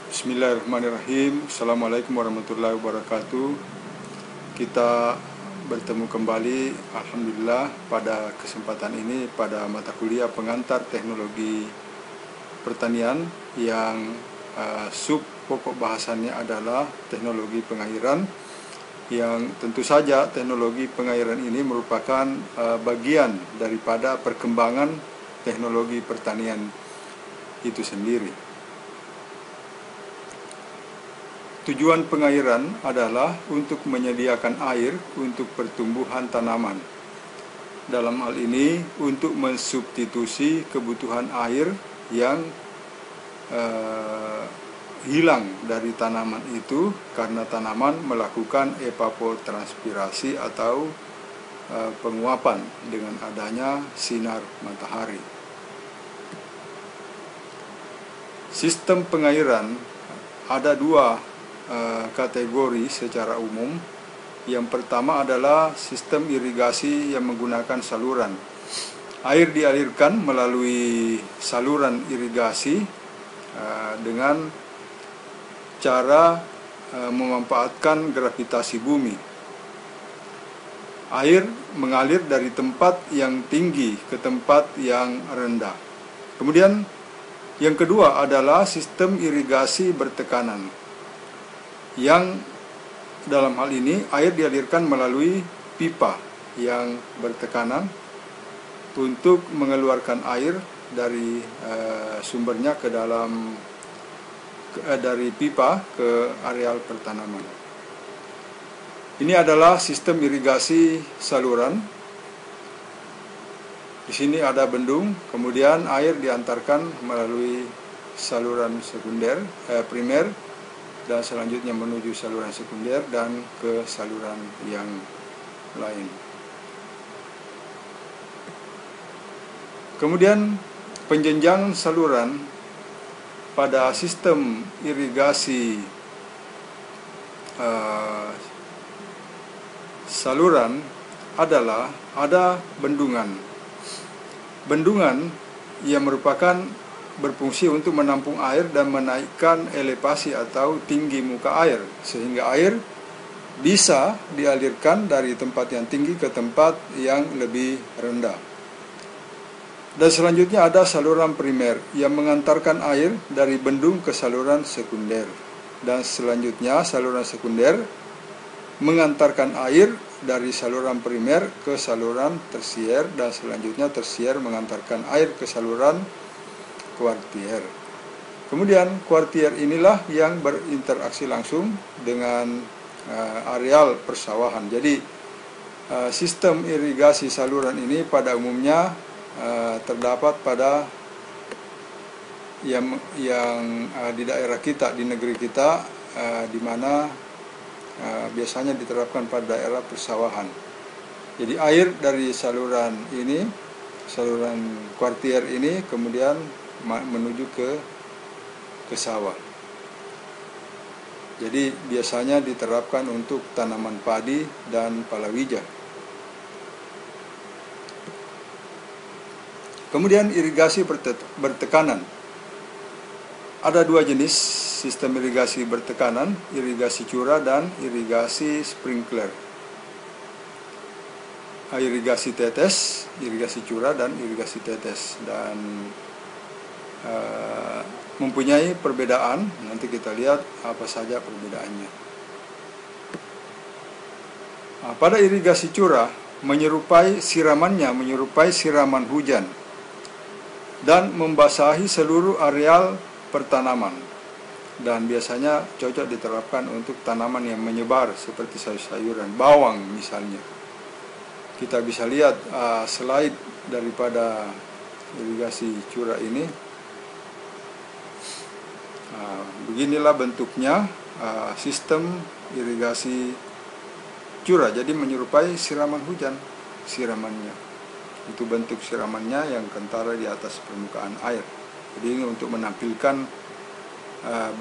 Bismillahirrahmanirrahim. Assalamualaikum warahmatullahi wabarakatuh. Kita bertemu kembali, alhamdulillah, pada kesempatan ini pada mata kuliah pengantar teknologi pertanian yang sub pokok bahasannya adalah teknologi pengairan, yang tentu saja teknologi pengairan ini merupakan bagian daripada perkembangan teknologi pertanian itu sendiri. Tujuan pengairan adalah untuk menyediakan air untuk pertumbuhan tanaman. Dalam hal ini untuk mensubstitusi kebutuhan air yang hilang dari tanaman itu karena tanaman melakukan evapotranspirasi atau penguapan dengan adanya sinar matahari. Sistem pengairan ada dua kategori secara umum. Yang pertama adalah sistem irigasi yang menggunakan saluran. Air dialirkan melalui saluran irigasi dengan cara memanfaatkan gravitasi bumi. Air mengalir dari tempat yang tinggi ke tempat yang rendah. Kemudian yang kedua adalah sistem irigasi bertekanan, yang dalam hal ini air dialirkan melalui pipa yang bertekanan untuk mengeluarkan air dari sumbernya ke dalam dari pipa ke areal pertanaman. Ini adalah sistem irigasi saluran. Di sini ada bendung, kemudian air diantarkan melalui saluran primer, dan selanjutnya menuju saluran sekunder dan ke saluran yang lain. Kemudian penjenjangan saluran pada sistem irigasi saluran adalah ada bendungan. Bendungan yang merupakan berfungsi untuk menampung air dan menaikkan elevasi atau tinggi muka air, sehingga air bisa dialirkan dari tempat yang tinggi ke tempat yang lebih rendah. Dan selanjutnya ada saluran primer yang mengantarkan air dari bendung ke saluran sekunder. Dan selanjutnya saluran sekunder mengantarkan air dari saluran primer ke saluran tersier, dan selanjutnya tersier mengantarkan air ke saluran kuartier. Kemudian kuartier inilah yang berinteraksi langsung dengan areal persawahan. Jadi sistem irigasi saluran ini pada umumnya terdapat pada yang di daerah kita, di negeri kita, di mana biasanya diterapkan pada daerah persawahan. Jadi air dari saluran ini, saluran kuartier ini, kemudian menuju ke sawah. Jadi biasanya diterapkan untuk tanaman padi dan palawija. Kemudian irigasi bertekanan. Ada dua jenis sistem irigasi bertekanan, irigasi curah dan irigasi sprinkler. Irigasi tetes, irigasi curah dan irigasi tetes, dan mempunyai perbedaan. Nanti kita lihat apa saja perbedaannya. Pada irigasi curah siramannya menyerupai siraman hujan dan membasahi seluruh areal pertanaman, dan biasanya cocok diterapkan untuk tanaman yang menyebar seperti sayur-sayuran, bawang misalnya. Kita bisa lihat slide daripada irigasi curah ini. Beginilah bentuknya sistem irigasi curah. Jadi menyerupai siraman hujan, siramannya. Itu bentuk siramannya yang kentara di atas permukaan air. Jadi ini untuk menampilkan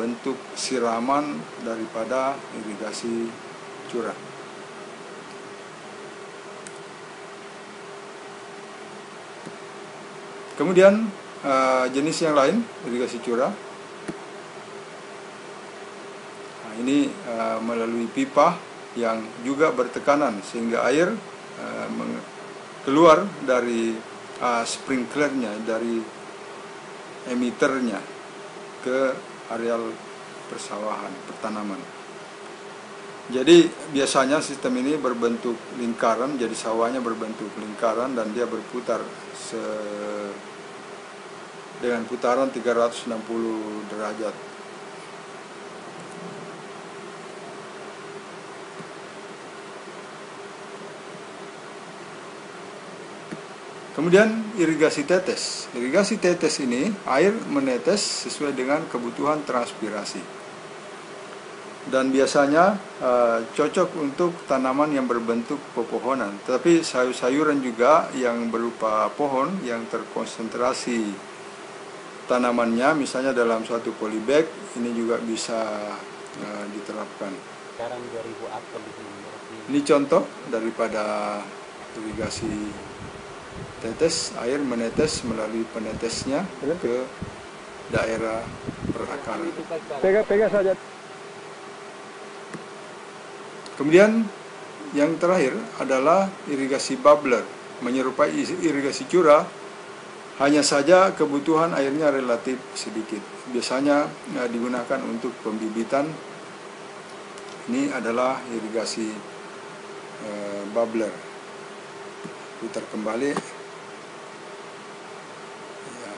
bentuk siraman daripada irigasi curah. Kemudian jenis yang lain irigasi curah ini melalui pipa yang juga bertekanan sehingga air keluar dari sprinklernya, dari emiternya ke areal persawahan, pertanaman. Jadi biasanya sistem ini berbentuk lingkaran, jadi sawahnya berbentuk lingkaran dan dia berputar dengan putaran 360 derajat. Kemudian irigasi tetes. Irigasi tetes ini air menetes sesuai dengan kebutuhan transpirasi. Dan biasanya cocok untuk tanaman yang berbentuk pepohonan. Tetapi sayur-sayuran juga yang berupa pohon yang terkonsentrasi tanamannya, misalnya dalam suatu polybag, ini juga bisa diterapkan. Sekarang 2000 apel di sini. Ini contoh daripada irigasi tetes, air menetes melalui penetesnya ke daerah perakaran. Pegang saja. Kemudian yang terakhir adalah irigasi bubbler, menyerupai irigasi curah, hanya saja kebutuhan airnya relatif sedikit. Biasanya digunakan untuk pembibitan. Ini adalah irigasi bubbler. Putar kembali. Ya.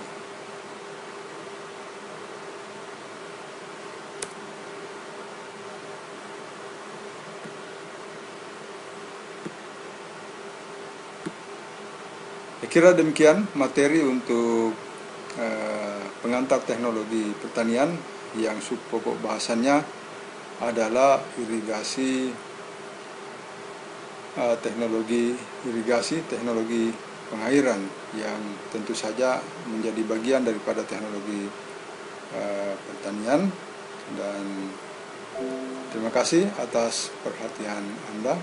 Saya kira demikian materi untuk pengantar teknologi pertanian yang subpokok bahasannya adalah irigasi, teknologi irigasi, teknologi pengairan yang tentu saja menjadi bagian daripada teknologi pertanian. Dan terima kasih atas perhatian Anda.